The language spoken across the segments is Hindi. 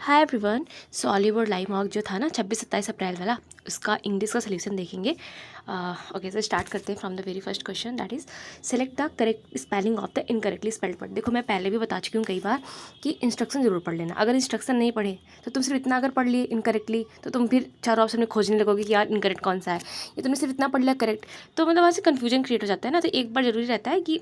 हाय everyone. So Ollywood live mock जो था ना 26-27 अप्रैल वाला, उसका इंग्लिश का सोल्यूशन देखेंगे। ओके, सो स्टार्ट करते हैं from the very first question, that is select the correct spelling of the incorrectly spelled word. देखो, मैं पहले भी बता चुकी हूँ कई बार कि इंस्ट्रक्शन जरूर पढ़ लेना। अगर इंस्ट्रक्शन नहीं पढ़े तो तुम सिर्फ इतना अगर पढ़ लिए इनकरेक्टली, तो तुम फिर चारों ऑप्शन में खोजने लगोगे कि यार इनकरेक्ट कौन सा है। ये तुमने सिर्फ इतना पढ़ लिया करेक्ट, तो मतलब वहाँ से कन्फ्यूजन क्रिएट हो जाता है ना। तो एक बार जरूरी रहता है कि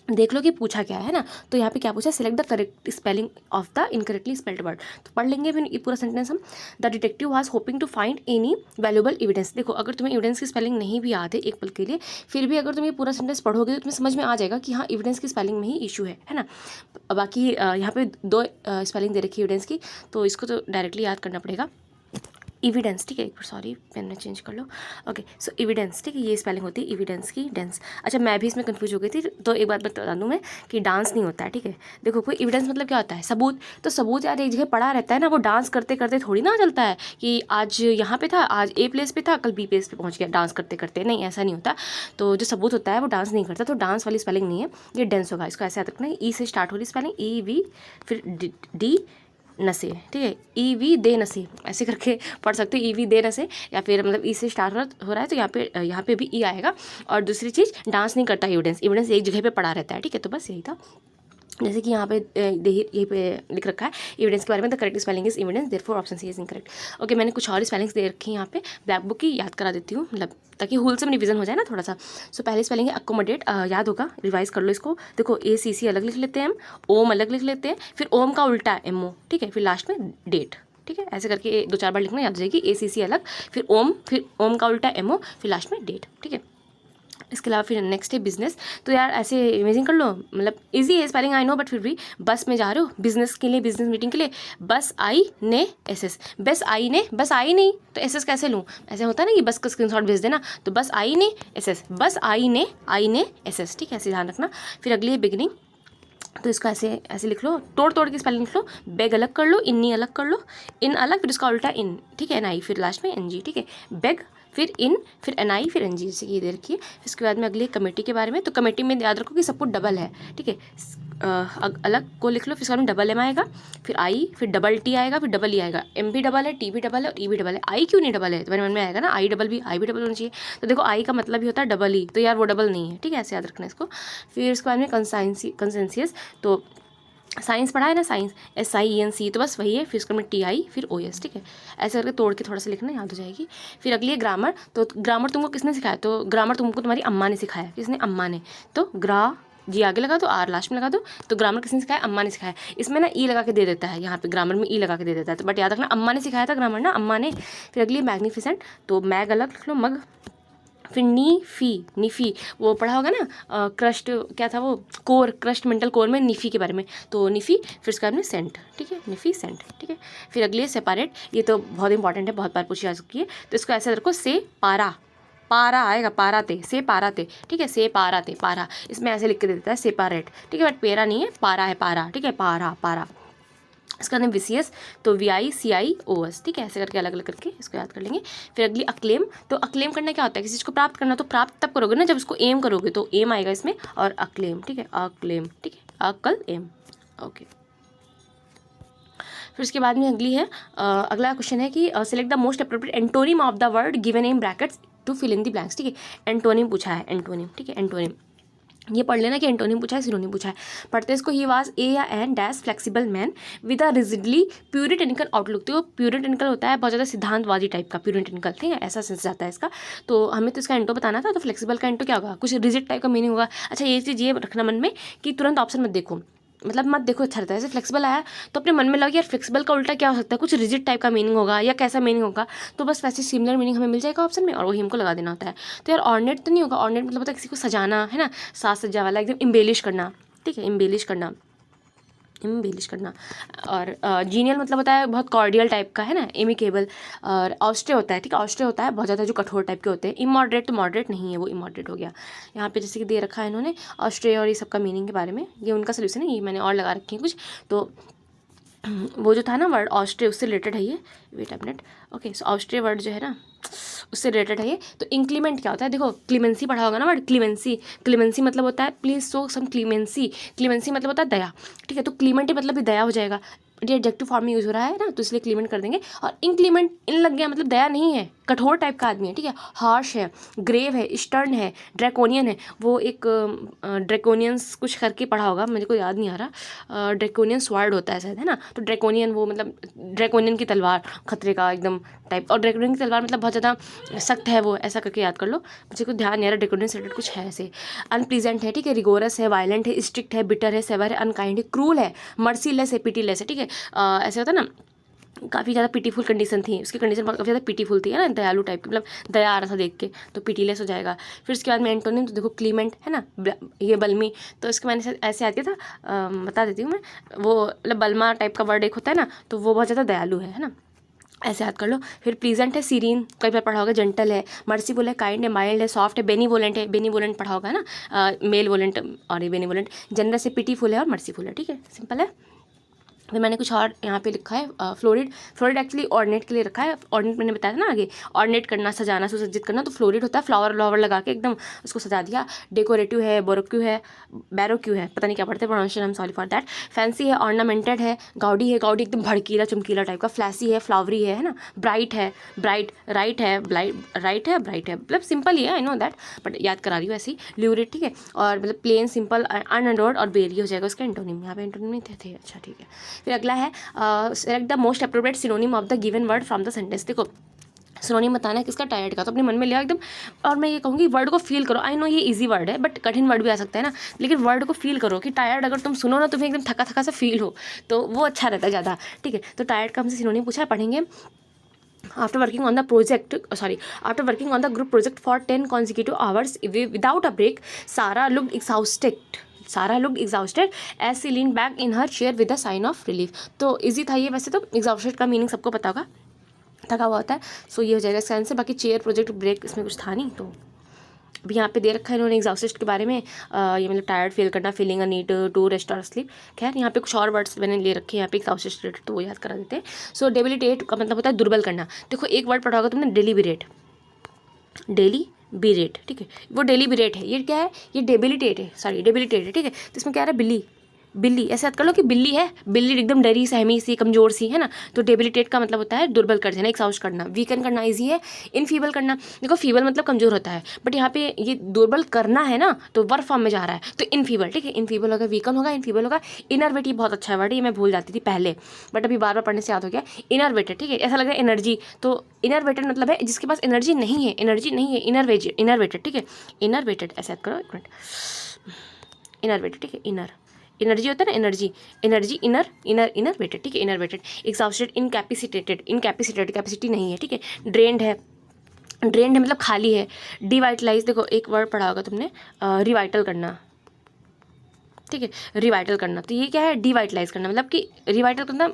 देख लो कि पूछा क्या है ना। तो यहाँ पे क्या पूछा, select the correct spelling of the incorrectly spelled word. तो पढ़ लेंगे फिर ये पूरा सेंटेंस हम। The detective was hoping to find any valuable evidence. देखो, अगर तुम्हें एविडेंस की स्पेलिंग नहीं भी याद है एक पल के लिए, फिर भी अगर तुम ये पूरा सेंटेंस पढ़ोगे तो तुम्हें समझ में आ जाएगा कि हाँ, एविडेंस की स्पेलिंग में ही इशू है ना। बाकी यहाँ पे दो स्पेलिंग दे रखी है एविडेंस की, तो इसको तो डायरेक्टली याद करना पड़ेगा। एविडेंस, ठीक है, एक बार सॉरी पेन में चेंज कर लो। ओके, सो एविडेंस, ठीक है, ये स्पेलिंग होती है एविडेंस की, डेंस। अच्छा, मैं भी इसमें कंफ्यूज हो गई थी, तो एक बात बता दूँ मैं कि डांस नहीं होता है, ठीक है। देखो, कोई एविडेंस मतलब क्या होता है, सबूत। तो सबूत यार एक जगह पड़ा रहता है ना, वो डांस करते करते थोड़ी ना चलता है कि आज यहाँ पे था, आज ए प्लेस पे था, कल बी प्लेस पे पहुँच गया डांस करते करते। नहीं, ऐसा नहीं होता। तो जो सबूत होता है वो डांस नहीं करता, तो डांस वाली स्पेलिंग नहीं है, ये डेंस होगा। इसको ऐसे याद रखना है, ई से स्टार्ट हो रही स्पेलिंग, ई वी फिर डी नसे, ठीक है, ई वी दे नसे, ऐसे करके पढ़ सकते हो, ई वी दे नसे। या फिर मतलब ई से स्टार्ट हो रहा है तो यहाँ पे भी ई आएगा। और दूसरी चीज़, डांस नहीं करता एविडेंस, एविडेंस एक जगह पे पड़ा रहता है, ठीक है। तो बस यही था। जैसे कि यहाँ पे यहीं पे लिख रखा है एविडेंस के बारे में, the correct spelling is evidence, therefore option C is incorrect. Okay, मैंने कुछ और स्पेलिंग्स दे रखी हैं यहाँ पे, ब्लैक बुक की याद करा देती हूँ, मतलब ताकि होलसम रिवीजन हो जाए ना थोड़ा सा। सो पहली स्पेलिंग है अकोमोडेट, याद होगा, रिवाइज कर लो इसको। देखो, ए सी सी अलग लिख लेते हैं हम, ओम अलग लिख लेते हैं, फिर ओम का उल्टा एम ओ, ठीक है, फिर लास्ट में डेट, ठीक है। ऐसे करके 2-4 बार लिखना, याद हो जाएगी। ए सी सी अलग, फिर ओम का उल्टा एम ओ, फिर लास्ट में डेट, ठीक है। इसके अलावा फिर नेक्स्ट है बिजनेस। तो यार ऐसे इमेजिन कर लो, मतलब इजी है स्पेलिंग आई नो, बट फिर भी बस में जा रहे हो बिजनेस के लिए, बिजनेस मीटिंग के लिए, बस आई ने एस एस, बस आई ने, बस आई नहीं तो एस एस कैसे लूँ। ऐसे होता है ना कि बस का स्क्रीनशॉट भेज देना, तो बस आई ने एस एस, बस आई ने एस एस, ठीक है, ऐसे ध्यान रखना। फिर अगली है बिगिनिंग, तो इसको ऐसे ऐसे लिख लो, तोड़ के स्पेलिंग लिख लो। बेग अलग कर लो, इन्नी अलग कर लो, इन अलग, फिर उसका उल्टा इन, ठीक है, एन आई, फिर लास्ट में एन जी, ठीक है। बेग फिर इन, फिर एन आई, फिर एन जी, जैसे कि ये दे रखिए। इसके बाद में अगली कमेटी के बारे में, तो कमेटी में याद रखो कि सब कुछ डबल है, ठीक है। अलग को लिख लो, फिर इसका डबल एम आएगा, फिर आई, फिर डबल टी आएगा, फिर डबल ई आएगा। एम भी डबल है, टी भी डबल है और ई भी डबल है। आई क्यों नहीं डबल है, तुम्हारे मन में आएगा ना, आई भी डबल होना चाहिए। तो देखो, आई का मतलब ही होता है डबल ई, तो यार वो डबल नहीं है, ठीक है, ऐसे याद रखना इसको। फिर इसके बाद में कंसेंसियस, तो साइंस पढ़ा है ना, साइंस SIENC, तो बस वही है। फिर उसका में TI, फिर OS, ठीक है। ऐसे करके तोड़ के थोड़ा सा लिखना, याद हो जाएगी। फिर अगली है ग्रामर। तो ग्रामर तुमको किसने सिखाया, तो ग्रामर तुमको तुम्हारी अम्मा ने सिखाया। किसने, अम्मा ने। तो जी आगे लगा दो, आर लास्ट में लगा दो। तो ग्रामर किसने सिखाया, अम्मा ने सिखाया। इसमें ना ई लगा के दे देता है, यहाँ पे ग्रामर में ई लगा के दे देता है, तो बट याद रखना अम्मा ने सिखाया था ग्रामर ना, अम्मा ने। फिर अगली मैग्निफिसेंट, तो मैग अलग लिख लो, मग। फिर नीफी वो पढ़ा होगा ना, क्रस्ट क्या था वो, कोर, क्रस्ट मेंटल कोर में नीफी के बारे में, तो नीफी। फिर उसके बाद में सेंट, ठीक है, नीफी सेंट, ठीक है। फिर अगली है सेपारेट, ये तो बहुत इंपॉर्टेंट है, बहुत बार पूछी जा चुकी है, तो इसको ऐसे रखो, से पारा आएगा, पाराते, से पाराते, ठीक है, से पाराते, पारा इसमें ऐसे लिख के दे देता है सेपारेट, ठीक है, बट पेरा नहीं है, पारा है, पारा, ठीक है, पारा। इसका नाम VCS, तो VICIOS, ठीक है, ऐसे करके अलग अलग करके इसको याद कर लेंगे। फिर अगली अक्लेम, तो अक्लेम करना क्या होता है, किसी चीज़ को प्राप्त करना, तो प्राप्त तब करोगे ना जब उसको एम करोगे, तो एम आएगा इसमें, और अक्लेम, ठीक है, अक्लेम, ठीक है, अकल एम, ओके। फिर उसके बाद में अगली है, अगला क्वेश्चन है कि select the most appropriate antonym of the word given in brackets to fill in the blanks, ठीक है। एंटोनिम पूछा है, एंटोनिम, ठीक है, एंटोनिम ये पढ़ लेना कि एंटोनिम पूछा है, सिनोनिम पूछा है। पढ़ते इसको, ही वाज ए या an dash flexible man with a rigidly puritanical outlook. तो प्यूरिटेनिकल होता है बहुत ज़्यादा सिद्धांतवादी टाइप का, प्यूरिटेनिकल, ठीक है, ऐसा सेंस जाता है इसका। तो हमें तो इसका एंटो बताना था, तो फ्लेक्सिबल का एंटो क्या होगा, कुछ रिजिड टाइप का मीनिंग होगा। अच्छा, ये चीज़ ये रखना मन में कि तुरंत ऑप्शन मत देखो, मतलब मत देखो, अच्छा रहता है। जैसे फ्लेक्सिबल आया तो अपने मन में लगा यार फ्लेक्सिबल का उल्टा क्या हो सकता है, कुछ रिजिड टाइप का मीनिंग होगा या कैसा मीनिंग होगा, तो बस वैसे सिमिलर मीनिंग हमें मिल जाएगा ऑप्शन में, और वही हमको लगा देना होता है। तो यार ऑर्नेट तो नहीं होगा, ऑर्नेट मतलब होता है किसी को सजाना, है ना, साज सज्जा वाला, एकदम इम्बेलिश करना, ठीक है, इम्बेलिश करना। और जीनियल मतलब होता है बहुत कॉर्डियल टाइप का, है ना, एमिकेबल। और ऑस्ट्रे होता है, ठीक है, ऑस्ट्रे होता है बहुत ज़्यादा जो कठोर टाइप के होते हैं। इमॉडरेट, तो मॉडरेट नहीं है, वो इमॉडरेट हो गया। यहाँ पे जैसे कि दे रखा है इन्होंने ऑस्ट्रे और ये सबका मीनिंग के बारे में, ये उनका सोल्यूशन है, ये मैंने और लगा रखी है कुछ। तो वो जो था ना वर्ड ऑस्ट्रे, उससे रिलेटेड है ये, wait a minute. Okay, so austere word जो है ना उससे रिलेटेड है ये। तो इंक्लीमेंट क्या होता है, देखो क्लीमेंसी पढ़ा होगा ना वर्ड, क्लीमेंसी मतलब होता है please show some clemency, clemency मतलब होता है दया, ठीक है। तो क्लीमेंटी मतलब भी दया हो जाएगा, बट ये एडजेक्टिव फॉर्म में यूज़ हो रहा है ना, तो इसलिए क्लीमेंट कर देंगे। और इनक्लीमेंट, इन लग गया मतलब दया नहीं है, कठोर टाइप का आदमी है, ठीक है। हार्श है, ग्रेव है, स्टर्न है, ड्रैकोनियन है। वो एक ड्रैकोनियंस कुछ करके पढ़ा होगा, मुझे को याद नहीं आ रहा। ड्रैकोनियन स्वार्ड होता है शायद, है ना। तो ड्रैकोनियन वो मतलब ड्रैकोनियन की तलवार, खतरे का एकदम टाइप। और ड्रैकोनियन की तलवार मतलब बहुत ज़्यादा सख्त है वो, ऐसा करके याद कर लो। मुझे कुछ ध्यान नहीं आ रहा, ड्रैकोनियन से रिलेटेड कुछ है ऐसे। अनप्लीजेंट है, ठीक है। रिगोरस है, वायलेंट है, स्ट्रिक्ट है, बिटर है, सेवर है, अनकाइंड है, क्रूल है, मर्सीलेस है, पिटीलेस है, ठीक है। ऐसे होता है ना, काफ़ी ज़्यादा पिटीफुल कंडीशन थी उसकी, कंडीशन काफ़ी ज़्यादा पिटीफुल थी, है ना, दयालु टाइप की, मतलब दया आ रहा था देख के, तो पिटीलेस हो जाएगा। फिर उसके बाद में एंटोनिम, तो देखो क्लीमेंट है ना, ये बल्मी, तो इसके मैंने ऐसे याद किया था, बता देती हूँ मैं। वो मतलब बल्मा टाइप का वर्ड एक होता है ना, तो वो बहुत ज़्यादा दयालु है ना, ऐसे याद कर लो। फिर प्लीजेंट है, सीरीन, कई बार पढ़ा होगा। जेंटल है, मर्सीफुल है, काइंड है, माइल्ड है, सॉफ्ट है, बेनीवोलेंट है, बेनीवोलेंट पढ़ा होगा है ना, मेल वोलेंट और ये बेनीवोलेंट। जनरस है, पिटीफुल है और मर्सीफुल है, ठीक है, सिंपल है। फिर मैंने कुछ और यहाँ पे लिखा है, फ्लोरिड। फ्लोरिड एक्चुअली ऑर्डिनेट के लिए रखा है। ऑर्डिनेट मैंने बताया था ना आगे, ऑर्डिनेट करना, सजाना, सुसज्जित करना, तो फ्लोरिड होता है फ्लावर व्लावर लगा के एकदम उसको सजा दिया। डेकोरेटिव है, बोरोक्यू है, बैरोक्यू है, पता नहीं क्या पढ़ते pronunciation, I am sorry for that. Fancy है, ऑर्नामेंटेड है, गाउडी है, गाउडी एकदम भड़कीला चमकीला टाइप का। फ्लैसी है, फ्लावरी है ना। ब्राइट है, ब्राइट, राइट है, राइट है, ब्राइट है, मतलब सिंपल ही है, आई नो दैट, बट याद करा रही हूँ ऐसी। ल्यूरिड, ठीक है, और मतलब प्लेन, सिंपल, अनअडोर्ड और बेरी हो जाएगा उसका एंटोनिम। यहाँ पे एंटोनिम नहीं थे, अच्छा ठीक है। फिर अगला है select the most appropriate synonym of the given word from the sentence. देखो सिनोनिम बताना है किसका, टायर्ड का, तो अपने मन में लिया एकदम। और मैं ये कहूँगी वर्ड को फील करो। आई नो ये इजी वर्ड है, बट कठिन वर्ड भी आ सकता है ना, लेकिन वर्ड को फील करो कि टायर्ड अगर तुम सुनो ना, तुम्हें एकदम थका थका सा फील हो, तो वो अच्छा रहता है ज़्यादा, ठीक है। तो टायर्ड का हमसे सिनोनिम पूछा है, पढ़ेंगे। After working on the after working on the group project for 10 consecutive hours without a break, Sarah looked exhausted. As she leaned back in her chair with a sign of relief. तो इजी था ये, वैसे तो exhausted का मीनिंग सबको पता होगा, थका हुआ होता है। सो ये हो जाएगा इसका आंसर। बाकी चेयर, प्रोजेक्ट, ब्रेक इसमें कुछ था नहीं, तो अभी यहाँ पे दे रखा है इन्होंने एग्जॉस्टेड के बारे में, ये मतलब टायर्ड फील करना, feeling a need to rest और स्लीप। खैर यहाँ पे कुछ और वर्ड्स मैंने ले रखे हैं यहाँ पे एग्जॉस्टेड, तो वो याद करा देते हैं। सो डेबिलिटेट का मतलब होता है दुर्बल करना। देखो एक वर्ड पढ़ा होगा तुमने, डेलीबरेट, डेलीबरेट, ठीक है, वो डेलीबरेट है, ये क्या है, ये डेबिलिटेट है, सॉरी डेबिलिटेट है, ठीक है। तो इसमें क्या आ रहा है, बिल्ली, बिल्ली, ऐसे याद कर लो कि बिल्ली है, बिल्ली एकदम डरी सहमी सी, कमजोर सी, है ना। तो डेबिलिटेट का मतलब होता है दुर्बल कर देना, एक्सॉस्ट करना। वीकन करना ईजी है, इनफीबल करना, देखो फीबल मतलब कमजोर होता है, बट यहाँ पे ये दुर्बल करना है ना, तो वर्ब फॉर्म में जा रहा है, तो इनफीबल, ठीक है। इनफीबल होगा, वीकन होगा, इनफीबल होगा। इनरवेट, ये बहुत अच्छा वर्ड है, ये मैं भूल जाती थी पहले, बट अभी बार बार पढ़ने से याद हो गया। इनरवेटेड, ठीक है, ऐसा लग रहा है एनर्जी, तो इनरवेटेड मतलब है जिसके पास एनर्जी नहीं है, एनर्जी नहीं है, इनरवेटेड, ठीक है, इनरवेटेड, ऐसा याद करो एक मिनट, इनरवेटेड, ठीक है, इनर एनर्जी होता है ना, एनर्जी इनर वेटेड, ठीक है, enervated. Exhausted, incapacitated, capacity नहीं है, ठीक है। ड्रेन्ड है मतलब खाली है। डिवाइटलाइज, देखो एक वर्ड पढ़ा होगा तुमने, रिवाइटल करना, ठीक है, रिवाइटल करना, तो ये क्या है, डिवाइटलाइज करना, मतलब कि रिवाइटल करना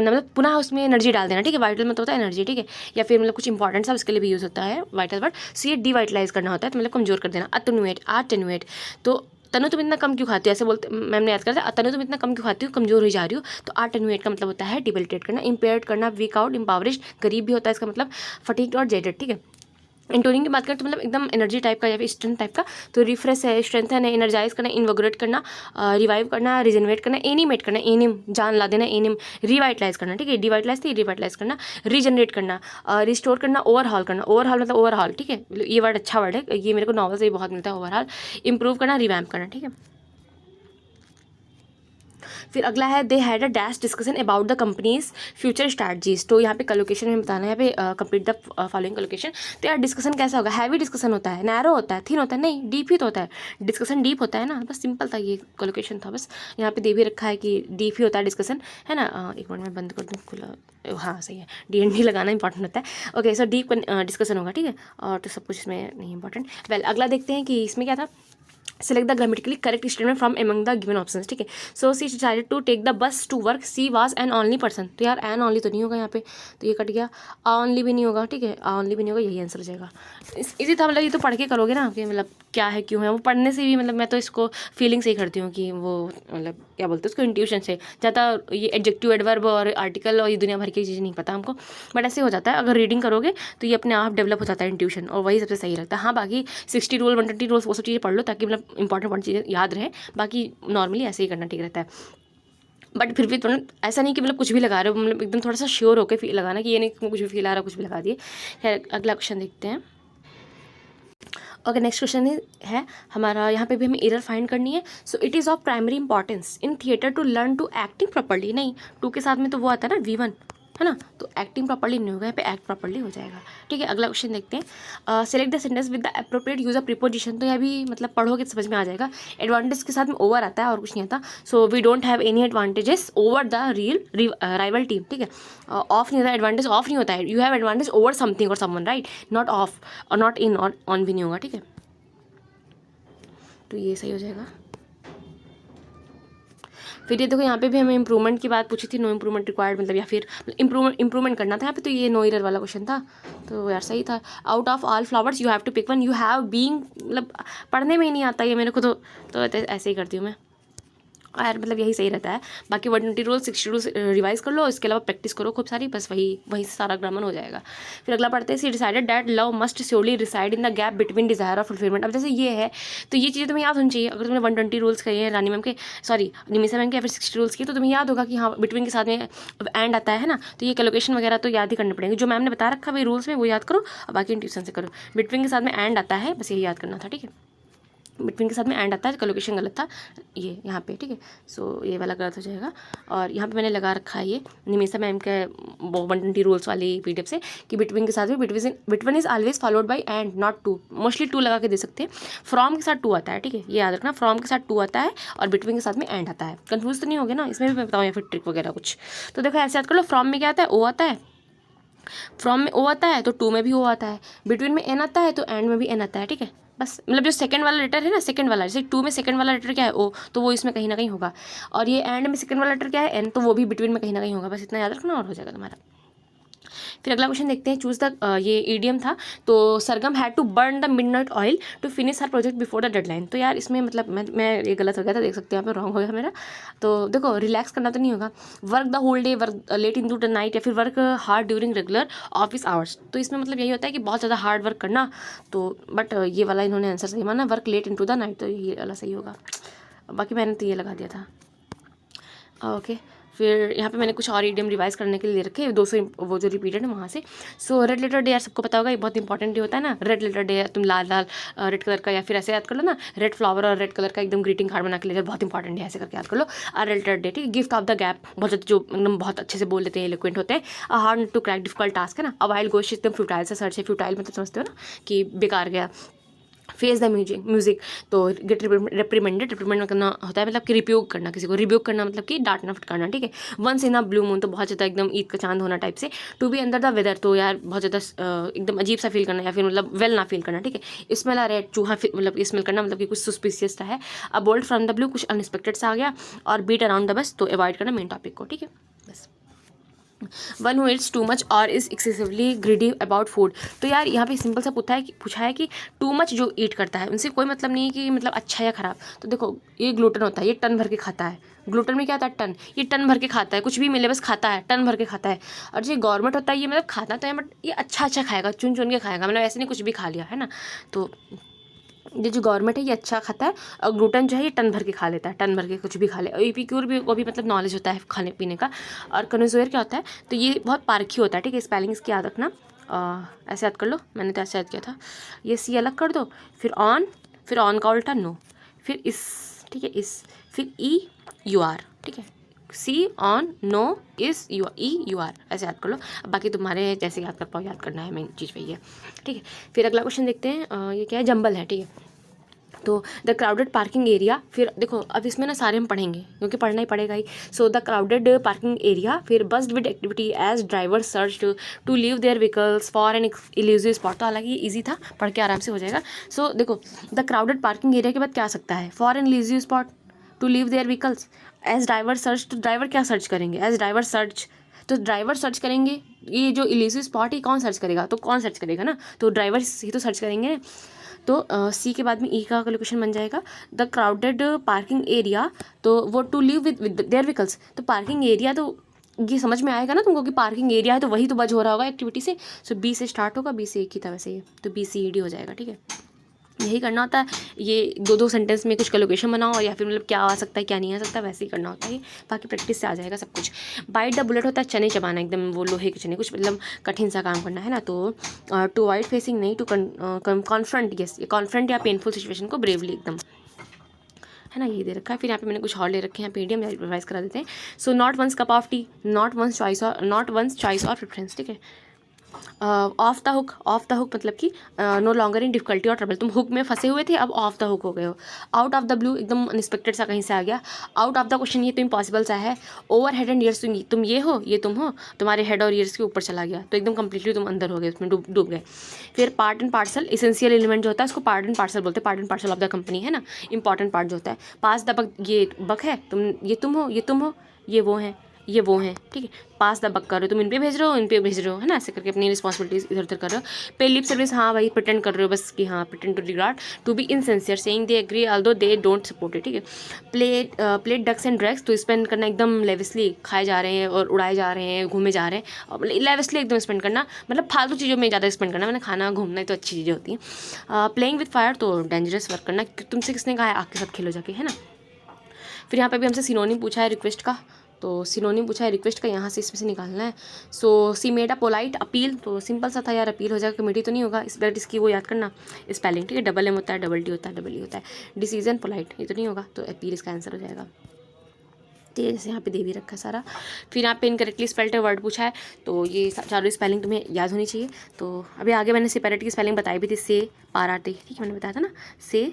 मतलब पुनः उसमें एनर्जी डाल देना, ठीक है। वाइटल मतलब होता है एनर्जी, ठीक है, या फिर मतलब कुछ इंपॉर्टेंट सा उसके लिए भी यूज़ होता है वाइटल वर्ड। सो ये डिवाइटलाइज करना होता है, तो मतलब कमजोर कर देना। अटेनुएट, तो तनु तुम इतना कम क्यों खाती हो, ऐसे बोलते, मैम ने याद करता है, तनु तुम इतना कम क्यों खाती हो, कमजोर हो जा रही हो, तो अटेनुएट का मतलब होता है डिबिलिटेट करना। इम्पेयर्ड करना, वीक आउट, इम्पावरिश्ड, गरीब भी होता है इसका मतलब, फटीग्ड और जेडेड, ठीक है। एंटोनिम की बात करें तो मतलब एकदम एनर्जी टाइप का या फिर स्ट्रेंथ टाइप का, तो रिफ्रेश है, स्ट्रेंथन है, एनर्जाइज करना, इन्वोग्रेट करना, रिवाइव करना, रिजनरेट करना, एनिमेट करना, एनिम जान ला देना, एनिम रिवाइटलाइज करना, ठीक है, डिवाइटलाइज थी, रिवाइटलाइज करना, रीजनरेट करना, रिस्टोर करना, ओवरहॉल करना, ओवरहॉल मतलब ओवरहॉल, ठीक है, ये वर्ड अच्छा वर्ड है, ये मेरे को नॉवल से बहुत मिलता है, ओवरहॉल। इंप्रूव करना, रिवैम्प करना, ठीक है। फिर अगला है, they had a dash discussion about the companies future strategies. तो यहाँ पे कलोकेशन में बताना है, यहाँ पे कंप्लीट द फॉलोइंग कलोकेशन। तो यार डिस्कशन कैसा होगा, हैवी डिस्कशन होता है, नैरो होता है, थिन होता है, नहीं डीप ही तो होता है, डिस्कशन डीप होता है ना, बस सिंपल था ये कलोकेशन था, बस यहाँ पे दे भी रखा है कि डीप ही होता है डिस्कशन, है ना। एक मिनट में बंद कर दूँ, खुला, हाँ सही है, DND लगाना इंपॉर्टेंट होता है। ओके, सो डीप डिस्कशन होगा, ठीक है, और तो सब कुछ इसमें नहीं इंपॉर्टेंट। वेल अगला देखते हैं कि इसमें क्या था, select the grammatically correct statement from among the given options, ठीक है। So C decided to take the bus to work, C was an only person, तो यार एन ओनली तो नहीं होगा यहाँ पे, तो ये कट गया, ऑनली भी नहीं होगा, ठीक है, ऑनली भी नहीं होगा, यही आंसर हो जाएगा। इसी था, मतलब ये तो पढ़ के करोगे ना कि मतलब क्या है क्यों है, वो पढ़ने से भी मतलब मैं तो इसको फीलिंग से ही करती हूँ कि वो मतलब क्या बोलते हैं उसको, इंट्यूशन से ज़्यादा। ये एडजेक्टिव, एडवर्ब और आर्टिकल और ये दुनिया भर की चीज़ें नहीं पता हमको, बट ऐसे हो जाता है अगर रीडिंग करोगे तो ये अपने आप डेवलप हो जाता है इंट्यूशन, और वही सबसे सही लगता है। हाँ बाकी 60 रूल 120 रूल्स वो सब चीज़ें पढ़ लो ताकि मतलब इंपॉर्टेंट चीज़ें याद रहे, बाकी नॉर्मली ऐसे ही करना ठीक रहता है। बट फिर भी थोड़ा ऐसा नहीं कि मतलब कुछ भी लगा रहे हो, मतलब एकदम थोड़ा सा श्योर होकर लगाना कि ये नहीं कुछ भी फील आ रहा कुछ भी लगा दिए। खैर अगला क्वेश्चन देखते हैं। ओके नेक्स्ट क्वेश्चन है हमारा, यहाँ पे भी हमें एरर फाइंड करनी है। So it is of primary importance in theatre to learn to acting properly. नहीं, टू के साथ में तो वो आता है ना V1, है ना, तो एक्टिंग प्रॉपर्ली नहीं होगा, यहाँ पे एक्ट प्रॉपर्ली हो जाएगा। ठीक है अगला क्वेश्चन देखते हैं। Select the sentence with the appropriate use of preposition. तो यह भी मतलब पढ़ोगे तो समझ में आ जाएगा। एडवांटेज के साथ में ओवर आता है और कुछ नहीं आता। So we don't have any advantages over the rival team. ठीक है, ऑफ नहीं होता, एडवांटेज ऑफ नहीं होता है। You have advantage over something और समवन, राइट, नॉट ऑफ और नॉट इन और ऑन भी नहीं होगा। ठीक है, तो ये सही हो जाएगा। फिर ये देखो यहाँ पे भी हमें इंप्रूवमेंट की बात पूछी थी, नो इंप्रूवमेंट रिक्वायर्ड, मतलब या फिर इंप्रूवमेंट करना था यहाँ पे, तो ये नो एरर वाला क्वेश्चन था, तो यार सही था। Out of all flowers you have to pick one. You have being मतलब पढ़ने में ही नहीं आता ये मेरे को, तो ऐसे ही करती हूँ मैं यार, मतलब यही सही रहता है। बाकी 120 रूल 60 रूल्स रिवाइज कर लो, इसके अलावा प्रैक्टिस करो खूब सारी, बस वही से सारा ग्रामर हो जाएगा। फिर अगला पढ़ते हैं, she decided that love must surely reside in the gap between desire और फुलफिलमेंट। अब जैसे ये है तो ये चीज़ें तुम्हें याद होनी चाहिए। अगर तुमने 120 रूल्स किए हैं रानी मैम के, सॉरी निमिषा मैम के, या फिर 60 रूल्स किए, तो तुम्हें याद होगा कि हाँ बिटवीन के साथ में एंड आता है ना, तो ये कैलकुलेशन वगैरह तो याद ही करने पड़ेंगे। जो मैम ने बता रखा है रूल्स में वो याद करो, और बाकी ट्यूशन से करो। बिटवीन के साथ में एंड आता है, बस यही याद करना था। ठीक है, बिटवीन के साथ में एंड आता है, कैलकुलेशन गलत था ये यहाँ पे। ठीक है, सो ये वाला गलत हो जाएगा। और यहाँ पे मैंने लगा रखा है ये निमिषा मैम के 120 रूल्स वाली PDF से कि बिटवीन के साथ में between is always followed by and not to. Mostly to लगा के दे सकते हैं। फ्रॉम के साथ टू आता है, ठीक है, ये याद रखना, फ्रॉम के साथ टू आता है और बिटवीन के साथ में एंड आता है। कन्फ्यूज तो नहीं हो गया ना, इसमें भी मैं बताऊँ या फिर ट्रिक वगैरह कुछ। तो देखो ऐसे याद कर लो, फ्रॉम में क्या आता है, ओ आता है, फ्रॉम में ओ आता है तो टू में भी ओ आता है, बिटवीन में एन आता है तो एंड में भी एन आता है। ठीक है, बस मतलब जो सेकंड वाला लेटर है ना, सेकंड वाला, जैसे टू में सेकंड वाला लेटर क्या है, ओ, तो वो इसमें कहीं ना कहीं होगा, और ये एंड में सेकंड वाला लेटर क्या है, एन, तो वो भी बिटवीन में कहीं ना कहीं होगा। बस इतना याद रखना और हो जाएगा तुम्हारा। फिर अगला क्वेश्चन देखते हैं, चूज द, ये ईडियम था, तो Sargam had to burn the midnight oil to finish her project before the deadline. तो यार इसमें मतलब मैं ये गलत हो गया था, देख सकते हैं यहाँ पे रॉन्ग हो गया मेरा। तो देखो रिलैक्स करना तो नहीं होगा, work the whole day, work late into the night, या फिर work hard during regular office hours. तो इसमें मतलब यही होता है कि बहुत ज़्यादा हार्ड वर्क करना, तो बट ये वाला इन्होंने आंसर सही माना, work late into the night, तो ये वाला सही होगा। बाकी मैंने तो ये लगा दिया था। ओके, फिर यहाँ पे मैंने कुछ और ईडियम रिवाइज करने के लिए रखे 200 वो जो रिपीटेड है वहाँ से। सो रेड लेटर डे यार सबको पता होगा, ये बहुत इंपॉर्टेंट डे होता है ना। रेड लेटर डे तुम लाल रेड कलर का, या फिर ऐसे याद कर लो ना, रेड फ्लावर और रेड कलर का एकदम ग्रीटिंग कार्ड बना के ले जाओ, बहुत इंपॉर्टेंट है, ऐसे करके याद कर लो। रेड लेटर डे, ठीक है। गिफ्ट ऑफ द गैप, बहुत जो एकदम बहुत अच्छे से बोल लेते हैं, एलोक्वेंट होते हैं। Hard to crack, difficult task है ना। अवाइल गोश एकदम फ्यूटाइल से सर्च है, फ्यूटाइल मतलब समझते हो ना कि बेकार गया। फेस द म्यूजिक, तो गेट रिप्रीमेंडेड, रिप्रीमेंड करना होता है मतलब कि रिप्यूक करना, किसी को रिप्यूक करना मतलब कि डांटना फटकारना। ठीक है, once in a blue moon, तो बहुत ज़्यादा एकदम ईद का चांद होना टाइप से। To be under the weather, तो यार बहुत ज़्यादा एकदम अजीब सा फील करना, या फिर मतलब वेल ना फील करना। ठीक है, स्मेल आ रेड, चूहा मतलब स्मेल करना मतलब कि कुछ सस्पिशियस सा है। A bolt from the blue, कुछ अनएक्सपेक्टेड सा आ गया। और बीट अराउंड द बस, तो अवॉइड करना मेन टॉपिक को। ठीक है, बस। One who it's too much और is excessively greedy about food. तो यार यहाँ पे सिंपल सा पूछा है कि टू मच जो ईट करता है, उनसे कोई मतलब नहीं है कि मतलब अच्छा या खराब। तो देखो ये ग्लूटन होता है, ये टन भर के खाता है। ग्लूटन में क्या होता है, टन, ये टन भर के खाता है, कुछ भी मिले बस खाता है, टन भर के खाता है। और जो गवर्नमेंट होता है ये मतलब खाता तो है बट ये अच्छा खाएगा, चुन चुन के खाएगा, मतलब ऐसे नहीं कुछ भी खा लिया, है ना। तो ये जो गवर्नमेंट है ये अच्छा खाता है, और ग्लूटन जो है ये टन भर के खा लेता है, टन भर के कुछ भी खा ले। और एपिक्यूर भी, वो भी मतलब नॉलेज होता है खाने पीने का। और कनोजोयर क्या होता है, तो ये बहुत पारखी होता है। ठीक है, स्पेलिंग इसकी याद रखना, ऐसे याद कर लो, मैंने तो ऐसे याद किया था। ये सी अलग कर दो, फिर ऑन का उल्टा नो, फिर इस, ठीक है, इस, फिर EUR, ठीक है, सी ऑन नो इस EUR, ऐसे याद कर लो। अब बाकी तुम्हारे जैसे याद कर पाओ, याद करना है, मेन चीज़ वही है। ठीक है, फिर अगला क्वेश्चन देखते हैं, ये क्या है, जंबल है। ठीक है, तो द क्राउडेड पार्किंग एरिया, फिर देखो अब इसमें ना सारे हम पढ़ेंगे क्योंकि पढ़ना ही पड़ेगा ही। So the crowded parking area, फिर buzzed with activity as driver search to leave their vehicles for an elusive spot. तो हालांकि ये ईजी था, पढ़ के आराम से हो जाएगा। सो देखो द क्राउडेड पार्किंग एरिया के बाद क्या आ सकता है, for an elusive spot, to leave their vehicles, as driver search, तो ड्राइवर क्या सर्च करेंगे, एज ड्राइवर सर्च, तो ड्राइवर सर्च करेंगे। ये जो इल्यूसिव स्पॉट है कौन सर्च करेगा, तो कौन सर्च करेगा ना, तो ड्राइवर ही तो सर्च करेंगे। तो सी के बाद में ई का कैलकुलेशन बन जाएगा, द क्राउडेड पार्किंग एरिया, तो वो to live with their vehicles, तो पार्किंग एरिया, तो ये समझ में आएगा ना तुमको कि पार्किंग एरिया है तो वही तो बज हो रहा होगा एक्टिविटी से। सो बी से स्टार्ट होगा, बी से एक ही था वैसे ये, तो BCED हो जाएगा। ठीक है, यही करना होता है। ये 2-2 सेंटेंस में कुछ कलोकेशन बनाओ या फिर मतलब क्या आ सकता है क्या नहीं आ सकता, वैसे ही करना होता है ये। बाकी प्रैक्टिस से आ जाएगा सब कुछ। बाइट द बुलेट होता है चने चबाना, एकदम वो लोहे के चने, कुछ मतलब कठिन सा काम करना है ना। तो टू अवॉइड फेसिंग नहीं, टू कॉन्फ्रंट, यस, ये कॉन्फ्रंट या पेनफुल सिचुएशन को ब्रेवली एकदम, है ना, ये दे रखा है। फिर यहाँ पे मैंने कुछ और ले रखे हैं, पीडीएम रिवाइज करा देते हैं। So not one's cup of tea, not one's choice और प्रेफरेंस, ठीक है। ऑफ द हुक मतलब कि नो लॉन्गर इन डिफिकल्टी और ट्रबल, तुम हुक में फंसे हुए थे, अब ऑफ द हुक हो गए हो। आउट ऑफ द ब्लू, एकदम अनएक्सपेक्टेड सा कहीं से आ गया। आउट ऑफ द क्वेश्चन, ये तो इम्पॉसिबल सा है। ओवर हेड एंड ईयर्स, तुम ये हो, ये तुम हो, तुम्हारे हेड और ईयर्स के ऊपर चला गया, तो एकदम कंप्लीटली तुम अंदर हो गए, उसमें डूब गए। फिर part and parcel, essential element जो होता है उसको पार्ट एंड पार्सल बोलते हैं, part and parcel of the company, है ना, इंपॉर्टेंट पार्ट जो होता है। पास द बक, ये बक है, ये तुम हो, ये वो हैं, ठीक है। पास द बक कर रहे हो, तुम इन पे भेज रहे हो, इन पे भेज रहे हो, है ना, ऐसे करके अपनी रिस्पॉन्सिबिलिटीज इधर उधर कर रहे हो। पे लिप सर्विस, हाँ भाई प्रिटेंड कर रहे हो बस कि हाँ, pretend to regard, to be insincere, saying they agree although they don't support it, ठीक है। प्लेट डक्स एंड ड्रैग्स, तो स्पेंड करना एकदम लेविसली, खाए जा रहे हैं और उड़ाए जा रहे हैं, घूमे जा रहे हैं, और लेविसली एकदम स्पेंड करना, मतलब फालतू चीज़ों में ज़्यादा स्पेंड करना, मैंने खाना घूमना तो अच्छी चीज़ें होती हैं। प्लेइंग विद फायर, तो डेंजरस वर्क करना, तुमसे किसने कहा है आग के साथ खेलो जाके, है ना। फिर यहाँ पे भी हमसे सिनोनिम पूछा है रिक्वेस्ट का, तो सिनोनिम पूछा है रिक्वेस्ट का, यहाँ से इसमें से निकालना है। So she made a polite appeal, तो सिंपल सा था यार, अपील हो जाएगा, कमेटी तो नहीं होगा, इस बट इसकी वो याद करना स्पेलिंग, ठीक है। डबल एम होता है, डबल टी होता है, डबल ई होता है। डिसीजन पोलाइट, ये तो नहीं होगा, तो अपील इसका आंसर हो जाएगा। ठीक है, जैसे यहाँ पे दे भी रखा है सारा। फिर यहाँ पे इनकरेक्टली स्पेल्ड वर्ड पूछा है, तो ये चारों स्पेलिंग तुम्हें याद होनी चाहिए। तो अभी आगे मैंने सेपरेट की स्पेलिंग बताई भी थी, से पाराते, ठीक है, मैंने बताया था ना, से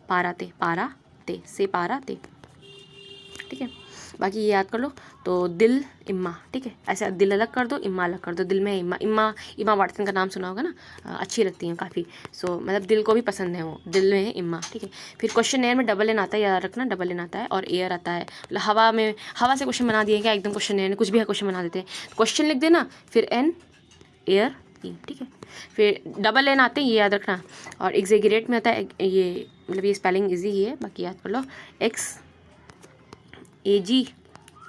पाराते, पाराते, से पाराते, ठीक है। बाकी ये याद कर लो। तो दिल इम्मा, ठीक है, ऐसे दिल अलग कर दो, इम्मा अलग कर दो, दिल में इम्मा वाटसन का नाम सुना होगा ना, अच्छी लगती हैं काफ़ी। सो मतलब दिल को भी पसंद है वो, दिल में है इम्मा, ठीक है। फिर क्वेश्चन एयर में डबल एन आता है, याद रखना, डबल एन आता है, और एयर आता है, मतलब हवा से क्वेश्चन बना दिए क्या, एकदम क्वेश्चन एयर कुछ भी है क्वेश्चन बना देते हैं। क्वेश्चन लिख देना, फिर एन, एयर, ई, ठीक है। फिर डबल एन आते हैं, ये याद रखना। और एग्जेगरेट में आता है, ये मतलब ये स्पेलिंग ईजी ही है, बाकी याद कर लो, एक्स ए जी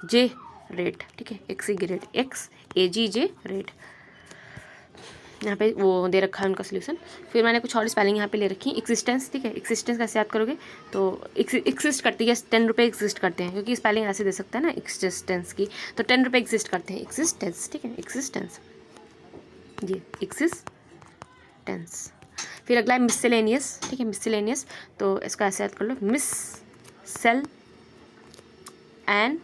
जे रेट, ठीक है, एक्सीग्रेट, एक्स ए जी जे रेट, यहाँ पे वो दे रखा है उनका सोल्यूशन। फिर मैंने कुछ और स्पेलिंग यहाँ पे ले रखी है। एक्सिस्टेंस, ठीक है, एक्सिस्टेंस कैसे याद करोगे, तो एक्सिस्ट करती है, 10 रुपये एक्सिस्ट करते हैं, क्योंकि स्पेलिंग ऐसे दे सकता है ना एक्सिस्टेंस की, तो 10 रुपये एक्सिस्ट करते हैं, एक्सिस्टेंस, ठीक है, एक्सिस्टेंस, ये एक्सिस्टेंस। फिर अगला है मिसलेनियस, ठीक है, मिसलेनियस, तो इसको ऐसे याद कर लो, मिस सेल एन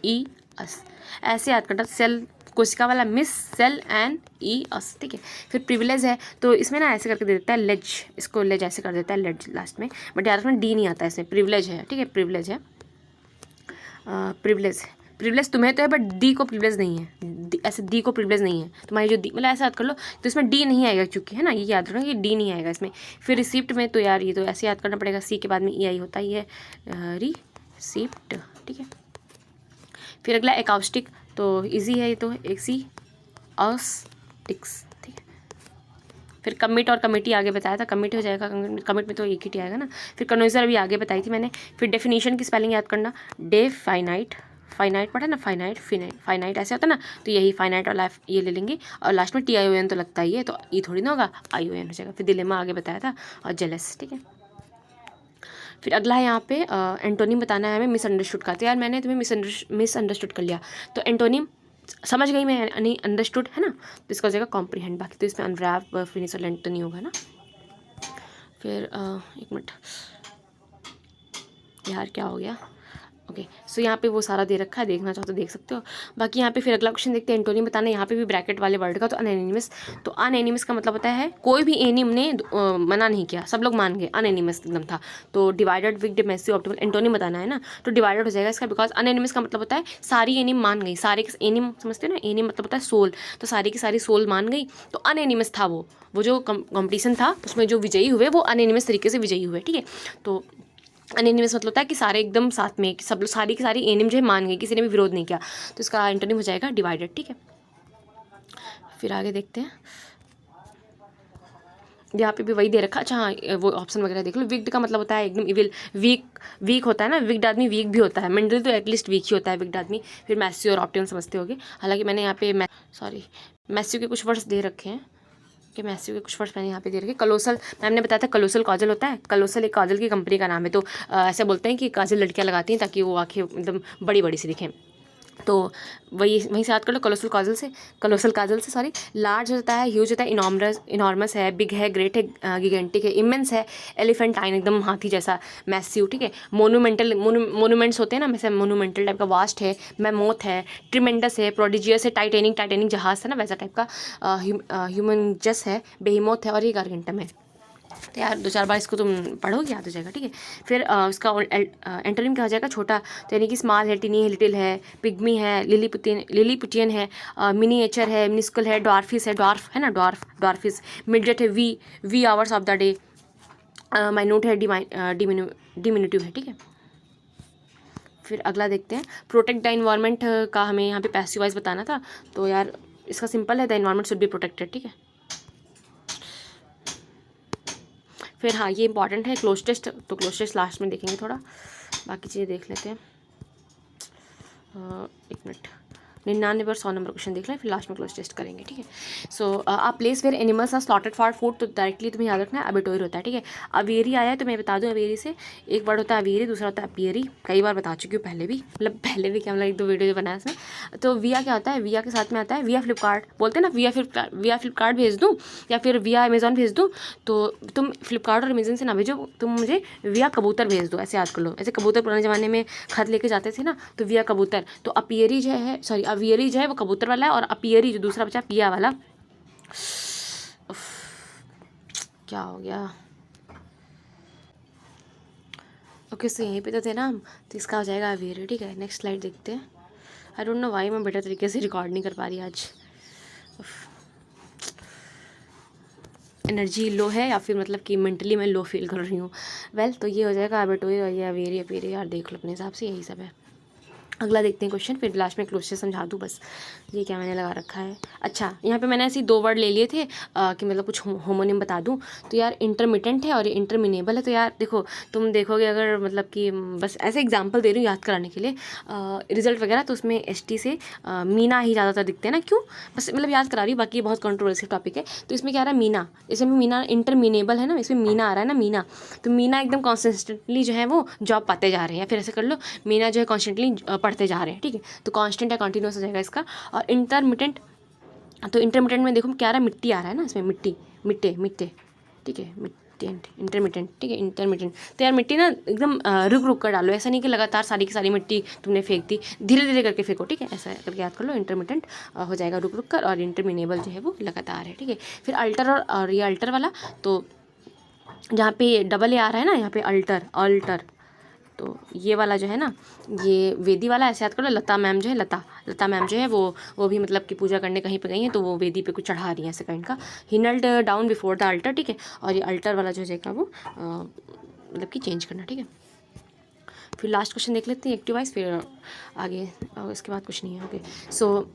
ई अस, ऐसे याद करना, सेल कोशिका वाला, मिस सेल एन ई अस, ठीक है। फिर प्रिविलेज है, तो इसमें ना ऐसे करके दे देता है लेज, इसको लेज ऐसे कर देता है, लेज लास्ट में, बट याद रखना डी नहीं आता है इसमें, प्रिविलेज है, ठीक है, प्रिविलेज है, प्रिविलेज तुम्हें तो है, बट डी को प्रिविलेज नहीं है, ऐसे डी को प्रिविलेज नहीं है तुम्हारी जो डी, मतलब ऐसा याद कर लो, तो इसमें डी नहीं आएगा चूँकि, है ना, ये याद रखना कि डी नहीं आएगा इसमें। फिर रिसिप्ट में तो यार ये तो ऐसे याद करना पड़ेगा, सी के बाद में ई आई होता ही है, रिसिप्ट, ठीक है। फिर अगला एकाउस्टिक, तो इजी है ये तो, एक्सी ऑस्टिक्स, ठीक है। फिर कमिट और कमिटी आगे बताया था, कमिट हो जाएगा, कमिट में तो एक ही टी आएगा ना। फिर कन्वर्जन अभी आगे बताई थी मैंने। फिर डेफिनेशन की स्पेलिंग याद करना, डे फाइनाइट, फाइनाइट पढ़ा ना, फाइनाइट ऐसे होता है ना, तो यही फाइनाइट और लाइफ ये ले लेंगे, और लास्ट में TION तो लगता ही है, तो ये थोड़ी ना होगा, ION हो जाएगा। फिर दिलेमा आगे बताया था, और जेलस, ठीक है। फिर अगला है यहाँ पे एंटोनिम बताना है हमें मिसअंडरस्टूड का, तो यार मैंने तुम्हें मिसअंडरस्टूड कर लिया, तो एंटोनिम समझ गई मैं, नहीं अंडरस्टूड, है ना, तो इसका हो जाएगा कॉम्प्रीहेंड, बाकी तो इसमें अनरैप फिनिश और लेंट तो नहीं होगा ना। फिर एक मिनट यार, क्या हो गया, ओके। सो यहाँ पे वो सारा दे रखा है, देखना चाहो तो देख सकते हो। बाकी यहाँ पे फिर अगला क्वेश्चन देखते हैं, एंटोनिम बताना है, यहाँ पे भी ब्रैकेट वाले वर्ड का, तो अनएनिमस, तो अनएनिमस का मतलब होता है कोई भी एनिम ने मना नहीं किया, सब लोग मान गए, अनएनिमस एकदम था। तो divided, wicked, massive, optimal, antonym बताना है ना, तो डिवाइडेड हो जाएगा इसका, बिकॉज अनएनिमस का मतलब होता है सारी एनिम मान गई, सारे एनिम समझते हो ना, एनिम मतलब होता है सोल, तो सारी की सारी सोल मान गई, तो अनएनिमस था वो जो कॉम्पिटिशन था उसमें जो विजयी हुए वो अनएनिमस तरीके से विजयी हुए, ठीक है। तो अनएनिमस मतलब होता है कि सारे एकदम साथ में, सब लोग सारी की सारी एनिम जो है मान गई, किसी ने भी विरोध नहीं किया, तो इसका एंटोनिम हो जाएगा डिवाइडेड, ठीक है। फिर आगे देखते हैं, यहाँ पे भी वही दे रखा, अच्छा हाँ वो ऑप्शन वगैरह देख लो। विक्ड का मतलब होता है एकदम इविल, वीक होता है ना, विक्ड आदमी वीक भी होता है, मेंटली तो एटलीस्ट वीक ही होता है विक्ड आदमी। फिर मैस्यू और ऑप्टिमम समझते होगे, हालांकि मैंने यहाँ पे मैस्यू के कुछ वर्ड्स दे रखे हैं, कि मैस्यू के कुछ वर्ड्स मैंने यहाँ पे दे रखे। कलोसल, मैम ने बताया था कलोसल काजल होता है। कलोसल एक काजल की कंपनी का नाम है। तो ऐसे बोलते हैं कि काजल लड़कियाँ लगाती हैं ताकि वो आँखें एकदम बड़ी बड़ी सी दिखें। तो वहीं से याद कर लो, कलोसल काजल से सॉरी। लार्ज होता है, ह्यूज होता है, इनॉर्मस है, बिग है, ग्रेट है, गिगेंटिक है, इमेंस है, एलिफेंटाइन एकदम हाथी जैसा, मैस्यू, ठीक है। मोनूमेंट्स होते हैं ना, वैसे मोनूमेंटल टाइप का। वास्ट है, मैमोथ है, ट्रिमेंडस है, प्रोडिजियस है, टाइटेनिक जहाज है ना वैसा टाइप का। ह्यूमनजस है, बेहीमोथ है, और ये गारगेंटम है। तो यार 2-4 बार इसको तुम पढ़ोगे याद हो जाएगा, ठीक है। फिर उसका एंटोनिम क्या हो जाएगा, छोटा, तो यानी कि स्मॉल है, टीनी है, लिटिल है, पिग्मी है, लिलीपुटियन है, मिनिएचर है, मिनिस्कल है, डॉर्फिस है, डॉर्फ है ना, डॉर्फिस। मिडजेट है, wee hours of the day. Minute है, डिमिनुटिव है, ठीक है। फिर अगला देखते हैं, प्रोटेक्ट द इन्वायरमेंट का हमें यहाँ पे पैसिव वॉइस बताना था। तो यार इसका सिंपल है, the environment should be protected, ठीक है। फिर हाँ ये इंपॉर्टेंट है, क्लोज टेस्ट। तो क्लोज टेस्ट लास्ट में देखेंगे, थोड़ा बाकी चीज़ें देख लेते हैं। 1 मिनट, 99 और 100 नंबर क्वेश्चन देख लें, फिर लास्ट में क्लोज टेस्ट करेंगे, ठीक है। So a place where animals are slotted for food, तो डायरेक्टली तुम्हें याद रखना है अबेटोयर होता है, ठीक है। अवेरी आया है तो मैं बता दूं, अवेरी से एक वर्ड होता है अवेरी, दूसरा होता है अपियरी। कई बार बता चुकी हूँ पहले भी, मतलब क्या, मतलब 1-2 वीडियो जो बनाया इसमें। तो विया क्या होता है, विया के साथ में आता है विया फ्लिपकार्ट, बोलते हैं ना विया फ्लिपकार्ट भेज दूँ या फिर विया अमेजॉन भेज दूँ। तो तुम फ्लिपकार्ट और अमेजन से ना भेजो, तुम मुझे विया कबूतर भेज दो, ऐसे याद कर लो। ऐसे कबूतर पुराने ज़माने में खत लेके जाते थे ना, तो विया कबूतर। तो अपियरी जो है, सॉरी अवियरी जो है वो कबूतर वाला है, और अपियरी जो दूसरा बचा पिया वाला, क्या हो गया। ओके सो यहीं पे तो थे ना हम, तो इसका हो जाएगा अवियरी, ठीक है। नेक्स्ट स्लाइड देखते हैं। आई डोंट नो वाई मैं बेटर तरीके से रिकॉर्ड नहीं कर पा रही आज, एनर्जी लो है या फिर मतलब कि मेंटली मैं लो फील कर रही हूँ। वेल तो ये हो जाएगा अबेटोई और ये अवेरी अपेरी, यार देख लो अपने हिसाब से, यही सब है। अगला देखते हैं क्वेश्चन, फिर लास्ट में क्लोज से समझा दूँ बस। ये क्या मैंने लगा रखा है, अच्छा यहाँ पे मैंने ऐसे 2 वर्ड ले लिए थे कि मतलब कुछ होमोनिम बता दूँ। तो यार इंटरमिटेंट है और ये इंटरमिनेबल है। तो यार देखो, तुम देखोगे अगर मतलब कि बस ऐसे एग्जांपल दे रही हूँ याद कराने के लिए, रिजल्ट वगैरह, तो उसमें ST से मीना ही ज़्यादातर दिखते हैं ना, क्यों, बस मतलब याद करा रही हूँ, बाकी बहुत कंट्रोवर्शियल टॉपिक है। तो इसमें क्या आ रहा है, मीना, इसमें मीना इंटरमिनेबल है ना, इसमें मीना आ रहा है ना, मीना। तो मीना एकदम कॉन्स्टेंटली जो है वो जॉब पाते जा रहे हैं, या फिर ऐसे कर लो मीना जो है कॉन्स्टेंटली पढ़ते जा रहे हैं, ठीक है। तो कांस्टेंट है, कंटिन्यूस हो जाएगा इसका। और इंटरमिटेंट, तो इंटरमिटेंट में देखो क्या आ रहा है, मिट्टी आ रहा है ना इसमें, मिट्टे, ठीक है, इंटरमिटेंट, ठीक है, इंटरमिटेंट। तो यार मिट्टी ना एकदम रुक कर डालो, ऐसा नहीं कि लगातार सारी की सारी मिट्टी तुमने फेंक दी, धीरे धीरे करके फेंको, ठीक है, ऐसा करके याद कर लो। इंटरमिटेंट हो जाएगा रुक कर, और इंटरमिनेबल जो है वो लगातार है, ठीक है। फिर अल्टर, और ये अल्टर वाला, तो जहाँ पे डबल ए आ रहा है ना, यहाँ पे अल्टर, तो ये वाला जो है ना, ये वेदी वाला, ऐसे याद करो। लता मैम जो है, लता मैम जो है वो भी मतलब कि पूजा करने कहीं पे गई हैं, तो वो वेदी पे कुछ चढ़ा रही हैं, ऐसे काइंड का। ही नल्ड डाउन बिफोर द अल्टर, ठीक है। और ये अल्टर वाला जो हो जाएगा वो मतलब कि चेंज करना, ठीक है। फिर लास्ट क्वेश्चन देख लेते हैं, एक्टिव वॉइस, फिर आगे इसके बाद कुछ नहीं है। Okay so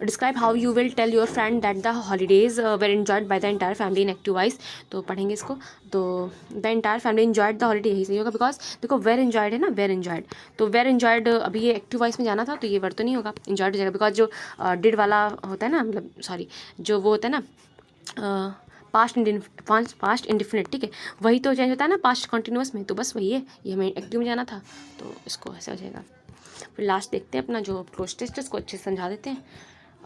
describe how you will tell your friend that the holidays were enjoyed by the entire family in active voice. तो पढ़ेंगे इसको। तो the entire family enjoyed the holiday, यही सही होगा, बिकॉज देखो वेर एन्जॉयड है ना, वेर एन्जॉयड, तो वेर एन्जॉयड अभी ये एक्टिव वॉइस में जाना था, तो ये वर्ड तो नहीं होगा, एन्जॉयड हो जाएगा। बिकॉज जो डिड वाला होता है ना, मतलब सॉरी जो वो होता है ना पास्ट इंडिफिनिट, ठीक है, वही तो चेंज होता है ना पास्ट कॉन्टिन्यूस में, तो बस वही है, ये हमें एक्टिव में जाना था, तो इसको ऐसे हो जाएगा। फिर लास्ट देखते हैं अपना जो क्लोज टेस्ट है, उसको अच्छे से समझा देते हैं,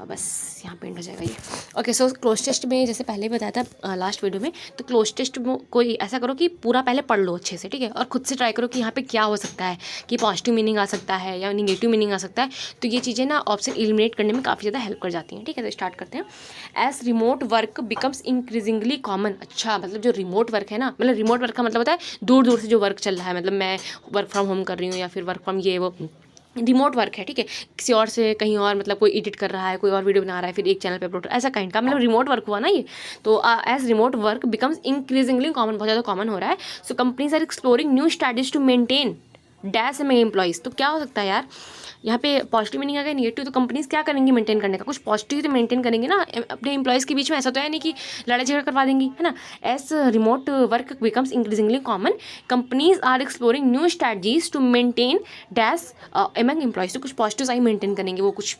और बस यहाँ पे एंड हो जाएगा ये। ओके सो क्लोज टेस्ट में जैसे पहले भी बताया था लास्ट वीडियो में, तो क्लोज टेस्ट में कोई ऐसा करो कि पूरा पहले पढ़ लो अच्छे से, ठीक है, और खुद से ट्राई करो कि यहाँ पे क्या हो सकता है, कि पॉजिटिव मीनिंग आ सकता है या निगेटिव मीनिंग आ सकता है। तो ये चीज़ें ना ऑप्शन एलिमिनेट करने में काफ़ी ज़्यादा हेल्प कर जाती हैं, ठीक है। तो स्टार्ट करते हैं। As remote work becomes increasingly common, अच्छा मतलब जो रिमोट वर्क है ना, मतलब रिमोट वर्क का मतलब होता है दूर दूर से जो वर्क चल रहा है, मतलब मैं वर्क फ्रॉम होम कर रही हूँ या फिर वर्क फ्रॉम ये वो रिमोट वर्क है, ठीक है, किसी और से कहीं और, मतलब कोई एडिट कर रहा है, कोई और वीडियो बना रहा है, फिर एक चैनल पे अपलोड, ऐसा काइंड का मतलब रिमोट वर्क हुआ ना ये। तो as remote work becomes increasingly common, बहुत ज़्यादा कॉमन हो रहा है। So companies are exploring new strategies to maintain dash में एम्प्लॉइज़। तो क्या हो सकता है यार, यहाँ पे पॉजिटिव मीनिंग अगर निगेटिव, तो कंपनीज क्या करेंगी मेंटेन करने का, कुछ पॉजिटिव तो मेंटेन करेंगे ना अपने एम्प्लॉइज़ के बीच में, ऐसा तो है नहीं कि लड़ाई झगड़ा करवा देंगी, है ना। As remote work becomes increasingly common, companies are exploring new strategies to maintain dash among employees. तो कुछ पॉजिटिव आई मेंटेन करेंगे वो कुछ,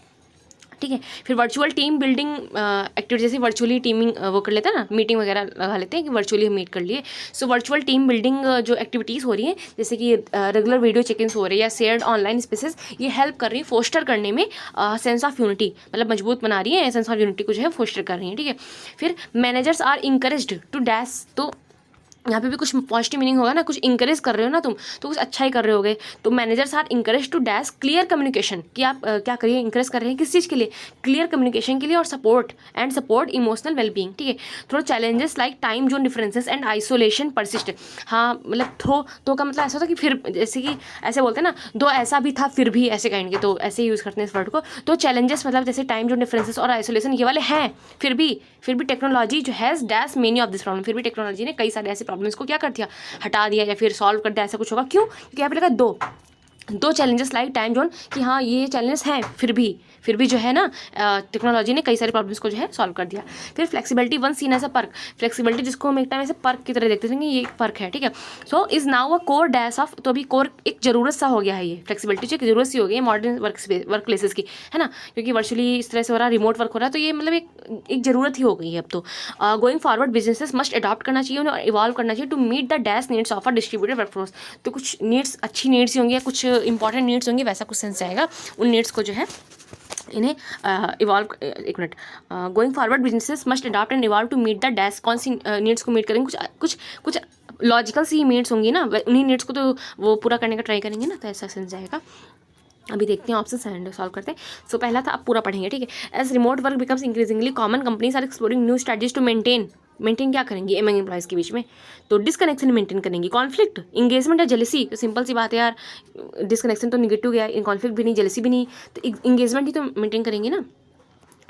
ठीक है। फिर वर्चुअल टीम बिल्डिंग एक्टिविटी, जैसे वर्चुअली टीमिंग वो कर लेते हैं ना, मीटिंग वगैरह लगा लेते हैं कि वर्चुअली हम मीट कर लिए। सो वर्चुअल टीम बिल्डिंग जो एक्टिविटीज़ हो रही हैं, जैसे कि रेगुलर वीडियो चेक-इन्स हो रही है या शेयर्ड ऑनलाइन स्पेसेस, ये हेल्प कर रही है फोस्टर करने में सेंस ऑफ यूनिटी, मतलब मजबूत बना रही है, सेंस ऑफ यूनिटी को जो है फोस्टर कर रही है, ठीक है। फिर मैनेजर्स आर इंकरेज्ड टू डैश, तो यहाँ पे भी कुछ पॉजिटिव मीनिंग होगा ना, कुछ इंकरेज कर रहे हो ना तुम, तो कुछ अच्छा ही कर रहे होगे। तो managers are encourage to dash clear communication, कि आप क्या करिए, इंकरेज कर रहे हैं किस चीज़ के लिए, क्लियर कम्युनिकेशन के लिए, और सपोर्ट इमोशनल वेलबींग, ठीक है। थोड़ा challenges like time zone differences and isolation persist, हाँ मतलब तो का मतलब ऐसा होता है कि फिर, जैसे कि ऐसे बोलते हैं ना, दो ऐसा भी था फिर भी, ऐसे काइंड के, तो ऐसे यूज़ करते हैं इस वर्ड को। तो चैलेंजेस मतलब जैसे टाइम जोन डिफरेंसेस और आइसोलेशन, ये वाले हैं, फिर भी टेक्नोलॉजी जो has dash many of this problem, फिर भी टेक्नोलॉजी ने कई सारे ऐसे प्रॉब्लम्स को क्या कर दिया, हटा दिया या फिर सॉल्व कर दिया, ऐसा कुछ होगा। क्यों? क्योंकि यहाँ पे लगा दो चैलेंजेस लाइक टाइम जोन, कि हाँ ये चैलेंजेस हैं, फिर भी जो है ना टेक्नोलॉजी ने कई सारे प्रॉब्लम्स को जो है सॉल्व कर दिया। फिर flexibility once seen as a perk, flexibility जिसको हम एक टाइम ऐसे पर्क की तरह देखते थे कि ये एक पर्क है, ठीक है। So is now a core dash of, तो अभी कोर एक ज़रूरत सा हो गया है, ये फ्लेक्सिबिलिटी जो एक ज़रूरत सी हो गई है मॉडर्न वर्क प्लेसेस की, है ना, क्योंकि वर्चुअली इस तरह से हो रहा है, रिमोट वर्क हो रहा है, तो ये मतलब एक ज़रूरत ही हो गई है अब तो। Going forward businesses must adopt करना चाहिए, उन्हें इवॉल्व करना चाहिए to meet the dash needs of a distributed workforce. तो कुछ नीड्स अच्छी नीड्स ही होंगी या कुछ इंपॉर्टेंट नीड्स होंगी, वैसा कुछ सेंस आएगा, उन नीड्स को जो है इन्हें इवॉल्व, एक मिनट, going forward businesses must adopt and evolve to meet the dash, कौन सी नीड्स को मीट करेंगे, कुछ लॉजिकल सी नीड्स होंगी ना, उन्हीं नीड्स को तो वो पूरा करने का ट्राई करेंगे ना, तो ऐसा सेंस आएगा। अभी देखते हैं ऑप्शन एंड सॉल्व करते हैं। सो पहला था, अब पूरा पढ़ेंगे, ठीक है। As remote work becomes increasingly common, companies are exploring new strategies to maintain क्या करेंगी एमंग एम्प्लॉयज़ के बीच में, तो डिसकनेक्शन मेंटेन करेंगी, कॉन्फ्लिक्ट, इंगेजमेंट या जेलसी, तो सिंपल सी बात है यार, डिसकनेक्शन तो निगेटिव गया, कॉन्फ्लिक्ट भी नहीं, जेलसी भी नहीं, तो इंगेजमेंट ही तो मेंटेन करेंगे ना,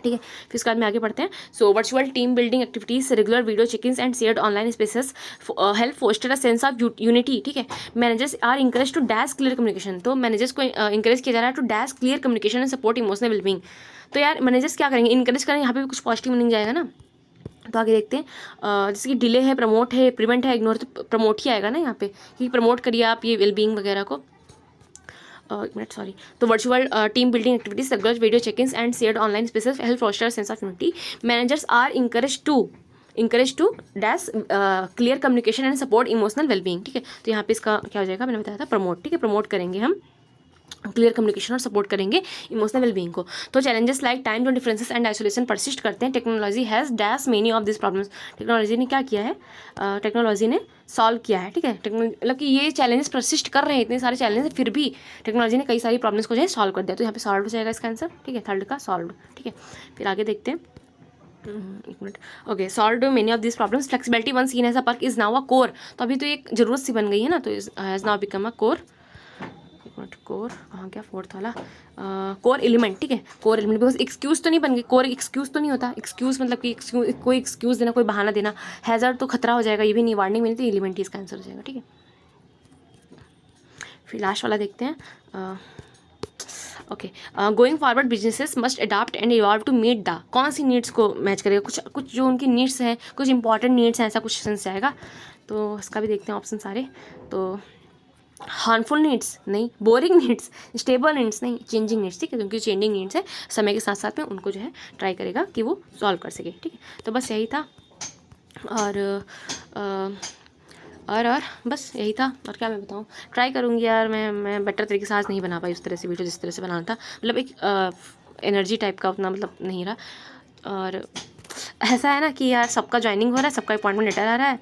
ठीक है। फिर उसके बाद में आगे पढ़ते हैं। So virtual team building activities, regular video check-ins and shared online spaces help foster a sense of unity, ठीक है। Managers are encourage to dash clear communication, तो मैनेजर्स को इंकरेज किया जा रहा है to dash clear communication and support emotional wellbeing. तो यार मैनेजर्स क्या करेंगे, इंकरेज करेंगे, यहाँ पे भी कुछ पॉजिटिव मीनिंग जाएगा ना, तो आगे देखते हैं। जैसे कि डिले है, प्रमोट है, प्रिवेंट है, इग्नोर, तो प्रमोट ही आएगा ना यहाँ पे, कि प्रमोट करिए आप ये वेलबींग वगैरह को। एक मिनट, सॉरी। तो virtual team building activities, regular video check-ins and shared online spaces help foster sense of unity. Managers are encourage to dash clear communication and support emotional wellbeing, ठीक है। तो यहाँ पे इसका क्या हो जाएगा, मैंने बताया था प्रमोट, ठीक है, प्रमोट करेंगे हम क्लियर कम्युनिकेशन और सपोर्ट करेंगे इमोशनल वेलबींग को। तो challenges like time zone differences and isolation persist करते हैं, technology has dash many of this problems, technology ने क्या किया है, टेक्नोलॉजी ने सॉल्व किया है, ठीक है। मतलब कि ये चैलेंजेस परसिस्ट कर रहे हैं, इतने सारे चैलेंजेस, फिर भी टेक्नोलॉजी ने कई सारी प्रॉब्लम्स को जो है सॉल्व कर दिया, तो यहाँ पे सॉल्व हो जाएगा इसका आंसर, ठीक है, थर्ड का सॉल्व, ठीक है। फिर आगे देखते हैं, एक मिनट, okay. Solve many of this problems, flexibility once seen as a perk is now a core, तो अभी तो एक जरूरत सी बन गई है ना, तो has now become a core, core कहाँ गया, फोर्थ वाला, कोर एलिमेंट, ठीक है, कोर एलिमेंट, बिकॉज एक्सक्यूज़ तो नहीं बन गई, कोर एक्सक्यूज़ तो नहीं होता, एक्सक्यूज़ मतलब कि कोई एक्सक्यूज़ देना, कोई बहाना देना, हैज़र्ड तो खतरा हो जाएगा, ये भी नहीं, वार्निंग मिली, तो एलिमेंट ही इसका आंसर हो जाएगा, ठीक है। फिर लास्ट वाला देखते हैं, okay. Going forward businesses must adopt and evolve to meet the, कौन सी नीड्स को मैच करेगा, कुछ जो उनकी नीड्स हैं, कुछ इंपॉर्टेंट नीड्स हैं, ऐसा कुछ सेंस आएगा। तो इसका भी देखते हैं ऑप्शन सारे। तो हार्मफुल नीड्स नहीं, बोरिंग नीड्स, स्टेबल नीड्स नहीं, चेंजिंग नीड्स, ठीक है, क्योंकि चेंजिंग नीड्स है, समय के साथ साथ में उनको जो है ट्राई करेगा कि वो सॉल्व कर सके, ठीक है। तो बस यही था, और बस यही था, और क्या मैं बताऊँ, ट्राई करूँगी यार, मैं बेटर तरीके से आज नहीं बना पाई उस तरह से वीडियो जिस तरह से बनाना था, मतलब एक एनर्जी टाइप का उतना मतलब नहीं रहा, और ऐसा है ना कि यार सबका ज्वाइनिंग हो रहा है, सबका अपॉइंटमेंट लेटर आ रहा है,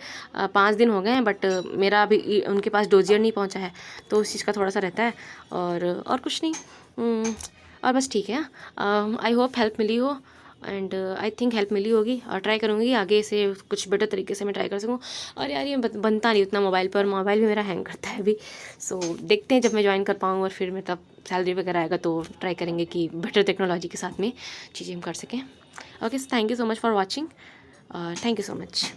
5 दिन हो गए हैं, बट मेरा अभी उनके पास डोजियर नहीं पहुंचा है, तो उस चीज़ का थोड़ा सा रहता है, और कुछ नहीं, और बस ठीक है। आई होप हेल्प मिली हो, एंड आई थिंक हेल्प मिली होगी, और ट्राई करूँगी आगे से कुछ बेटर तरीके से मैं ट्राई कर सकूँ। और यार ये बनता नहीं उतना मोबाइल पर, मोबाइल भी मेरा हैंग करता है अभी, सो देखते हैं जब मैं ज्वाइन कर पाऊँ और फिर मैं तब सैलरी वगैरह आएगा तो ट्राई करेंगे कि बेटर टेक्नोलॉजी के साथ में चीज़ें हम कर सकें। Okay, thank you so much for watching, thank you so much.